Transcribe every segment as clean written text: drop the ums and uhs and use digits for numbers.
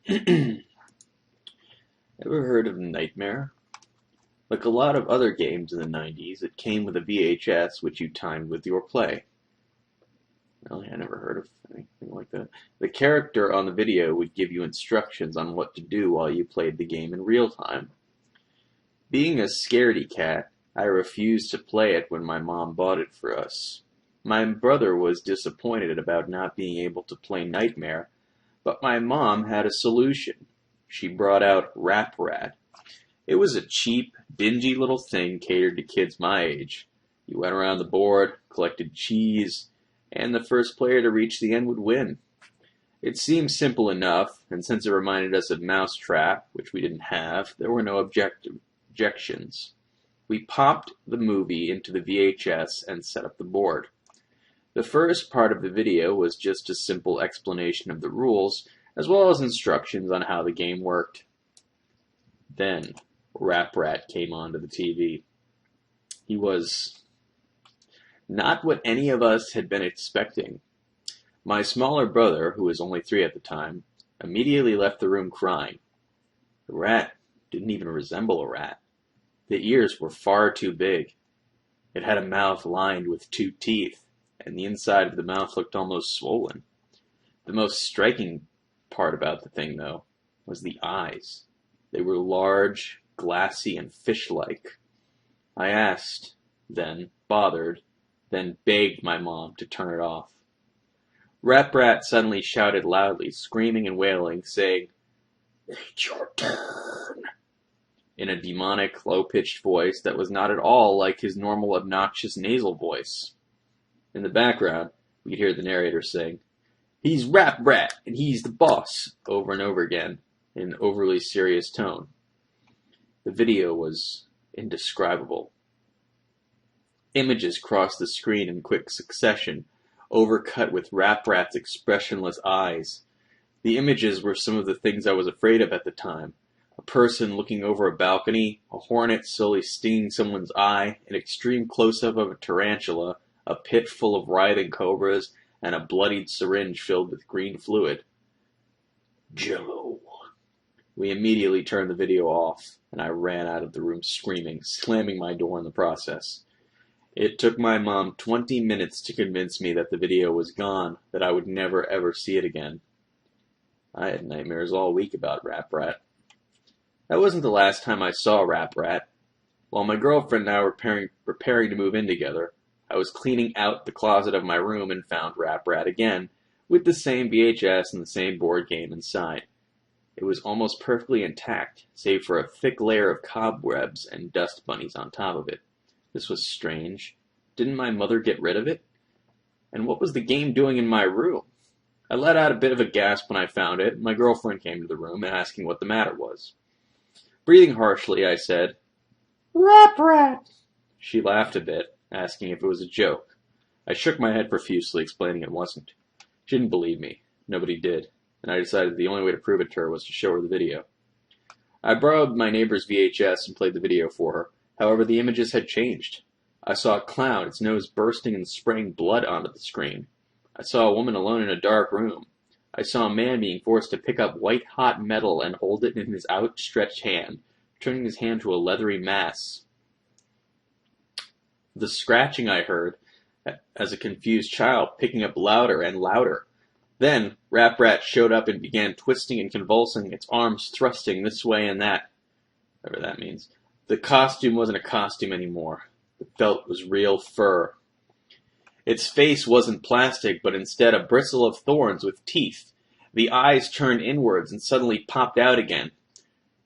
Ever heard of Nightmare? Like a lot of other games in the 90s, it came with a VHS which you timed with your play. Really, I never heard of anything like that. The character on the video would give you instructions on what to do while you played the game in real time. Being a scaredy cat, I refused to play it when my mom bought it for us. My brother was disappointed about not being able to play Nightmare, but my mom had a solution. She brought out Rap Rat. It was a cheap, dingy little thing catered to kids my age. You went around the board, collected cheese, and the first player to reach the end would win. It seemed simple enough, and since it reminded us of Mousetrap, which we didn't have, there were no objections. We popped the movie into the VHS and set up the board. The first part of the video was just a simple explanation of the rules, as well as instructions on how the game worked. Then, Rap Rat came onto the TV. He was not what any of us had been expecting. My smaller brother, who was only 3 at the time, immediately left the room crying. The rat didn't even resemble a rat. The ears were far too big. It had a mouth lined with 2 teeth, and the inside of the mouth looked almost swollen. The most striking part about the thing, though, was the eyes. They were large, glassy, and fish-like. I asked, then bothered, then begged my mom to turn it off. Rap Rat suddenly shouted loudly, screaming and wailing, saying, "It's your turn," in a demonic, low-pitched voice that was not at all like his normal obnoxious nasal voice. In the background, we could hear the narrator saying, "He's Rap Rat, and he's the boss," over and over again, in an overly serious tone. The video was indescribable. Images crossed the screen in quick succession, overcut with Rap Rat's expressionless eyes. The images were some of the things I was afraid of at the time. A person looking over a balcony, a hornet slowly stinging someone's eye, an extreme close-up of a tarantula, a pit full of writhing cobras, and a bloodied syringe filled with green fluid. Jello. We immediately turned the video off, and I ran out of the room screaming, slamming my door in the process. It took my mom 20 minutes to convince me that the video was gone, that I would never ever see it again. I had nightmares all week about Rap Rat. That wasn't the last time I saw Rap Rat. While my girlfriend and I were preparing to move in together, I was cleaning out the closet of my room and found Rap Rat again, with the same VHS and the same board game inside. It was almost perfectly intact, save for a thick layer of cobwebs and dust bunnies on top of it. This was strange. Didn't my mother get rid of it? And what was the game doing in my room? I let out a bit of a gasp when I found it. My girlfriend came to the room, asking what the matter was. Breathing harshly, I said, "Rap Rat." She laughed a bit, asking if it was a joke. I shook my head profusely, explaining it wasn't. She didn't believe me. Nobody did. And I decided the only way to prove it to her was to show her the video. I borrowed my neighbor's VHS and played the video for her. However, the images had changed. I saw a clown, its nose bursting and spraying blood onto the screen. I saw a woman alone in a dark room. I saw a man being forced to pick up white-hot metal and hold it in his outstretched hand, turning his hand to a leathery mass. The scratching I heard, as a confused child, picking up louder and louder. Then, Rap Rat showed up and began twisting and convulsing, its arms thrusting this way and that. Whatever that means. The costume wasn't a costume anymore. The felt was real fur. Its face wasn't plastic, but instead a bristle of thorns with teeth. The eyes turned inwards and suddenly popped out again.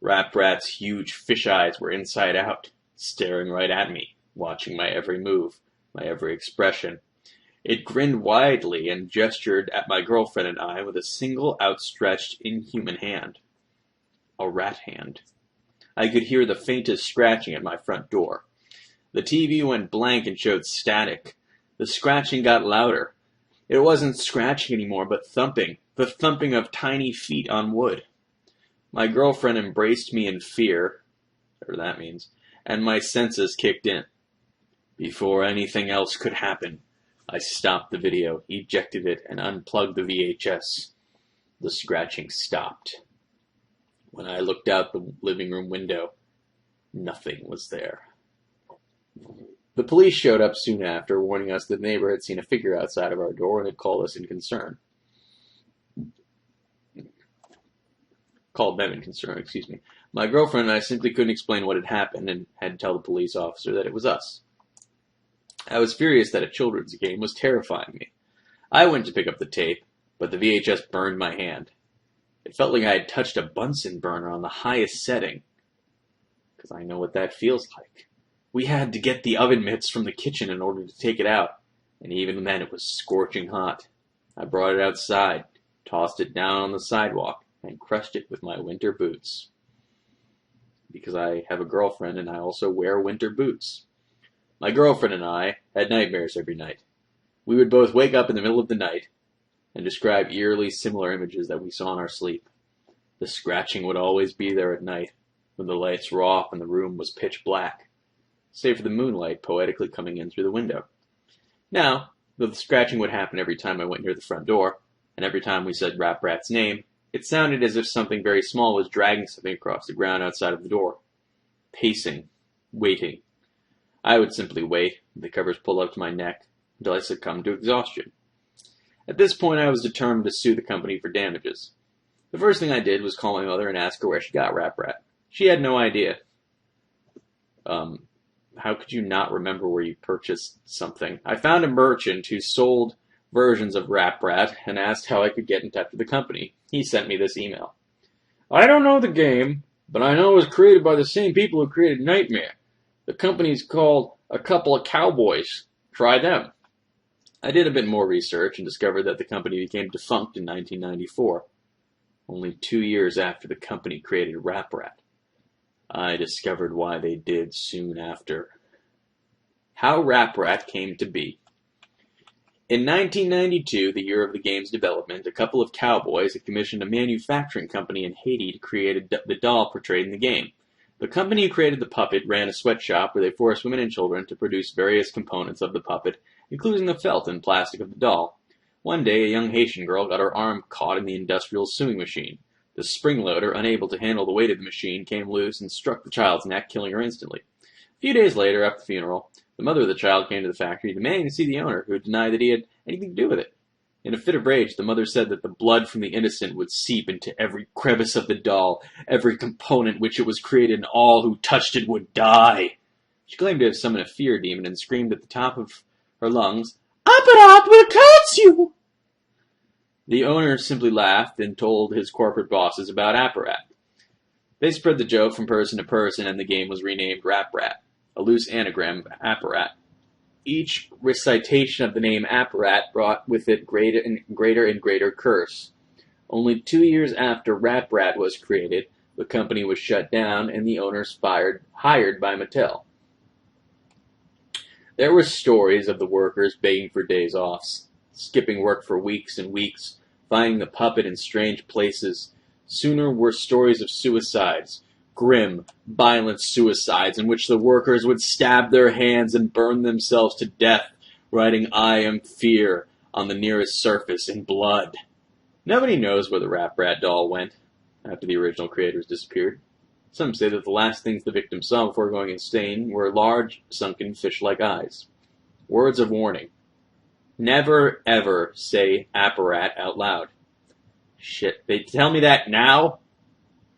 Rap Rat's huge fish eyes were inside out, staring right at me, watching my every move, my every expression. It grinned widely and gestured at my girlfriend and I with a single outstretched, inhuman hand. A rat hand. I could hear the faintest scratching at my front door. The TV went blank and showed static. The scratching got louder. It wasn't scratching anymore, but thumping. The thumping of tiny feet on wood. My girlfriend embraced me in fear, whatever that means, and my senses kicked in. Before anything else could happen, I stopped the video, ejected it, and unplugged the VHS. The scratching stopped. When I looked out the living room window, nothing was there. The police showed up soon after, warning us that the neighbor had seen a figure outside of our door and had called us in concern. Called them in concern, excuse me. My girlfriend and I simply couldn't explain what had happened and had to tell the police officer that it was us. I was furious that a children's game was terrifying me. I went to pick up the tape, but the VHS burned my hand. It felt like I had touched a Bunsen burner on the highest setting, because I know what that feels like. We had to get the oven mitts from the kitchen in order to take it out, and even then it was scorching hot. I brought it outside, tossed it down on the sidewalk, and crushed it with my winter boots. Because I have a girlfriend and I also wear winter boots. My girlfriend and I had nightmares every night. We would both wake up in the middle of the night and describe eerily similar images that we saw in our sleep. The scratching would always be there at night, when the lights were off and the room was pitch black, save for the moonlight poetically coming in through the window. Now, though the scratching would happen every time I went near the front door, and every time we said Rap Rat's name, it sounded as if something very small was dragging something across the ground outside of the door. Pacing. Waiting. I would simply wait, with the covers pulled up to my neck, until I succumbed to exhaustion. At this point, I was determined to sue the company for damages. The first thing I did was call my mother and ask her where she got Rap Rat. She had no idea. How could you not remember where you purchased something? I found a merchant who sold versions of Rap Rat and asked how I could get in touch with the company. He sent me this email. I don't know the game, but I know it was created by the same people who created Nightmare. The company's called A Couple of Cowboys. Try them. I did a bit more research and discovered that the company became defunct in 1994, only 2 years after the company created Rap Rat. I discovered why they did soon after. How Rap Rat came to be. In 1992, the year of the game's development, a couple of cowboys had commissioned a manufacturing company in Haiti to create the doll portrayed in the game. The company who created the puppet ran a sweatshop where they forced women and children to produce various components of the puppet, including the felt and plastic of the doll. One day, a young Haitian girl got her arm caught in the industrial sewing machine. The spring loader, unable to handle the weight of the machine, came loose and struck the child's neck, killing her instantly. A few days later, after the funeral, the mother of the child came to the factory, demanding to see the owner, who denied that he had anything to do with it. In a fit of rage, the mother said that the blood from the innocent would seep into every crevice of the doll, every component which it was created, and all who touched it would die. She claimed to have summoned a fear demon and screamed at the top of her lungs, "Apparat will catch you!" The owner simply laughed and told his corporate bosses about Apparat. They spread the joke from person to person, and the game was renamed Rap Rat, a loose anagram of Apparat. Each recitation of the name Apparat brought with it greater and greater curse. Only 2 years after Rap Rat was created, the company was shut down and the owners hired by Mattel. There were stories of the workers begging for days off, skipping work for weeks and weeks, finding the puppet in strange places. Sooner were stories of suicides, grim, violent suicides in which the workers would stab their hands and burn themselves to death, writing "I am fear" on the nearest surface in blood. Nobody knows where the Rap Rat doll went after the original creators disappeared. Some say that the last things the victim saw before going insane were large, sunken, fish-like eyes. Words of warning. Never, ever say Apparat out loud. Shit, they tell me that now?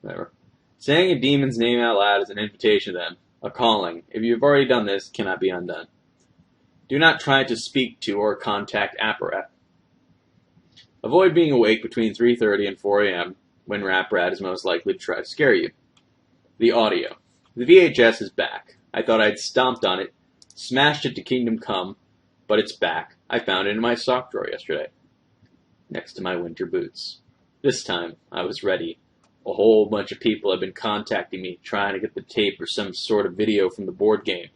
Whatever. Saying a demon's name out loud is an invitation to them, a calling. If you have already done this, cannot be undone. Do not try to speak to or contact Apparat. Avoid being awake between 3:30 and 4 a.m. when Rap Rat is most likely to try to scare you. The audio. The VHS is back. I thought I'd stomped on it, smashed it to Kingdom Come, but it's back. I found it in my sock drawer yesterday, next to my winter boots. This time, I was ready. A whole bunch of people have been contacting me, trying to get the tape or some sort of video from the board game.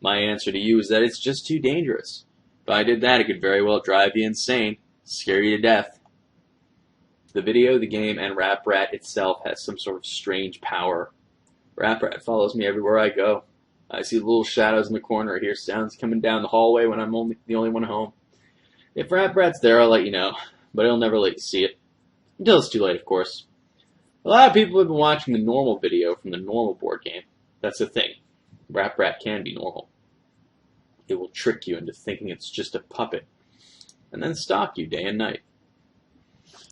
My answer to you is that it's just too dangerous. If I did that, it could very well drive you insane, scare you to death. The video, the game, and Rap Rat itself has some sort of strange power. Rap Rat follows me everywhere I go. I see little shadows in the corner, I hear sounds coming down the hallway when I'm the only one home. If Rap Rat's there, I'll let you know, but he'll never let you see it. Until it's too late, of course. A lot of people have been watching the normal video from the normal board game. That's the thing. Rap Rat can be normal. It will trick you into thinking it's just a puppet, and then stalk you day and night.